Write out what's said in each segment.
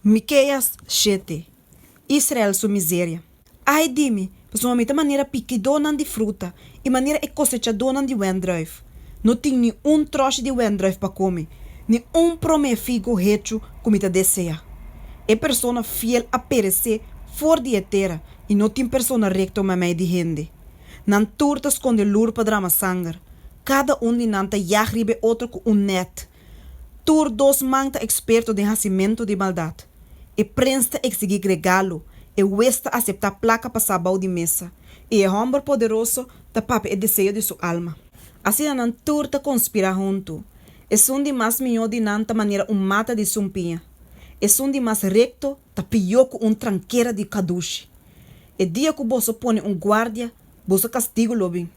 Mikeas 7. Israel sua miséria. Ai dime, pessoalmente maneira piquidona de fruta e maneira cosechadona de wendruif. Não tem nem troço de wendruif para comer, nem prome figo hecho comida deseja. É pessoa fiel a perecer fora de eterra e não tem pessoa recta a meio de gente. Não turta esconde lurpa drama sangue. Cada de nanta jagribe outro com net. Tur dos manta experto de nascimento de maldade. E prensa exigir regalo. E westa aceitar placa para sabão de mesa. E é homem poderoso da papa e desejo de sua alma. Assim não turta conspira junto. É um de mais melhor de nanta maneira mata de sumpinha. É um de mais recto da pior com tranqueira de caduche. E dia que você põe guardia, você castigo lobin.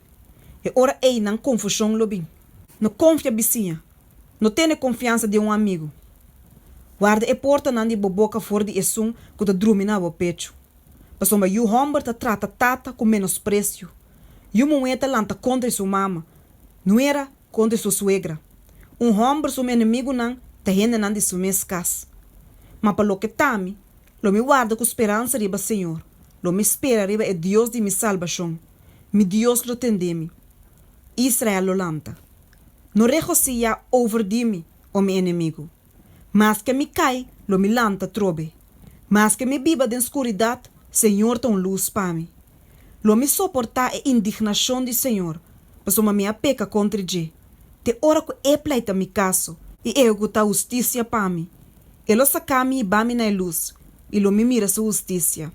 E ora ei não confusão lobin. Não confia vizinha. Não tem confiança de amigo. Guarda e porta não de boboca fora de esum que te drumina o pecho. Passou o homem te trata tata com menosprecio. E moeda lanta contra sua mama. Não era contra sua suegra. Homem seu inimigo não te rende não de sua mescas. Mas para lo que tami, lo me guarda com esperança riba Senhor. Lo me espera riba é Deus de mi salvação. Mi Deus lo tendemi. Israel lo lanta. No regocija over de mim, o meu inimigo. Mas que me cai, lo me lanta trobe. Mas que me biba de escuridade, Senhor tem luz para mim. Lo me suportar a indignação de Senhor, mas uma minha peca contra G. Te ora que é pleita mi caso, e eu que tá justiça para mim. Ele saca-me e bame na luz, e lo me mira sua justiça.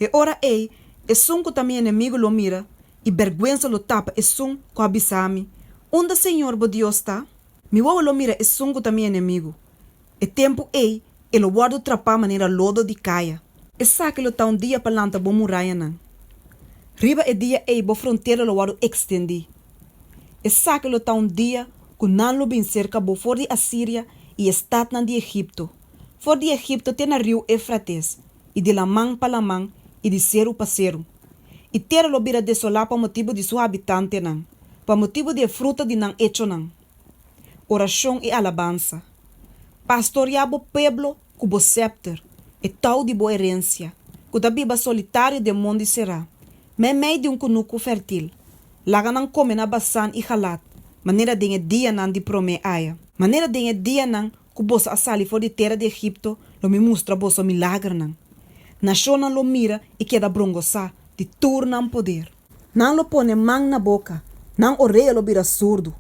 E ora é som que também inimigo lo mira, e vergüenza lo tapa é som que abisame. Onde Senhor bo Deus está? Mi wo lo mira é som que também inimigo. E tempo ele guarda trapar maneira lodo de caia. E saque lo tá dia para lanta bo muralha não. Riba e dia bo fronteira lo guarda extendi. E saque lo tá dia que não lo bem cerca bo for de Assíria e estat nan de Egipto. For de Egipto tem a rio Efrates, e de lamang para lamang, e de cero para cero. E terra lo bira desolar para motivo de sua habitante não, para motivo de fruta de não hecho não. Oração e alabança. Pastoreabo pueblo cubo scepter, e tal de boa herência, que da biba solitário de mundo será. Me meio de cunuco fértil. Laga não come na basan e halat, maneira de dia não de prome aya. Maneira de dia não, que bossa a sali for de terra de Egipto, lo me mostra bossa milagre não. Nação não lo mira e queda brongosa, de turna poder. Não lo pone man na boca, não orelha lo bira surdo.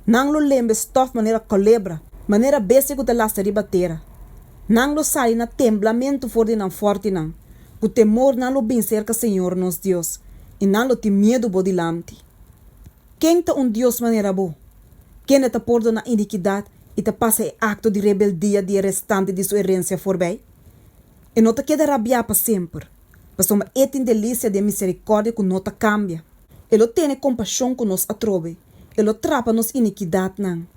Não lo lembre stof maneira colebra, maneira besta que te lasta ribatera. Não lo sai na temblamento for de não forte não. O temor não lo bem cerca Senhor nos Deus, e não lo tem medo bodilante. Quem te Deus maneira bo? Quem te porta na iniquidade e te passa em acto de rebeldia de restante de sua herência forbai? E não te queda rabiar para sempre, mas uma etin delícia de misericórdia que não te cambia. Ele tem compaixão que nos atrobe, ele trapa nos iniquidade não.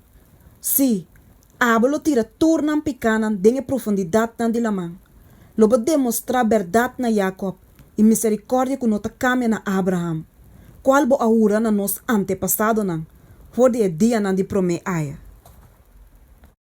Sim, Abel tira turnan picana de profundidade nan de la mão. Lobo demonstra verdade na Jacob e misericórdia que não te cambia na Abraham. Qual bo aura na nos antepassado nan, for de dia nan de prome aya.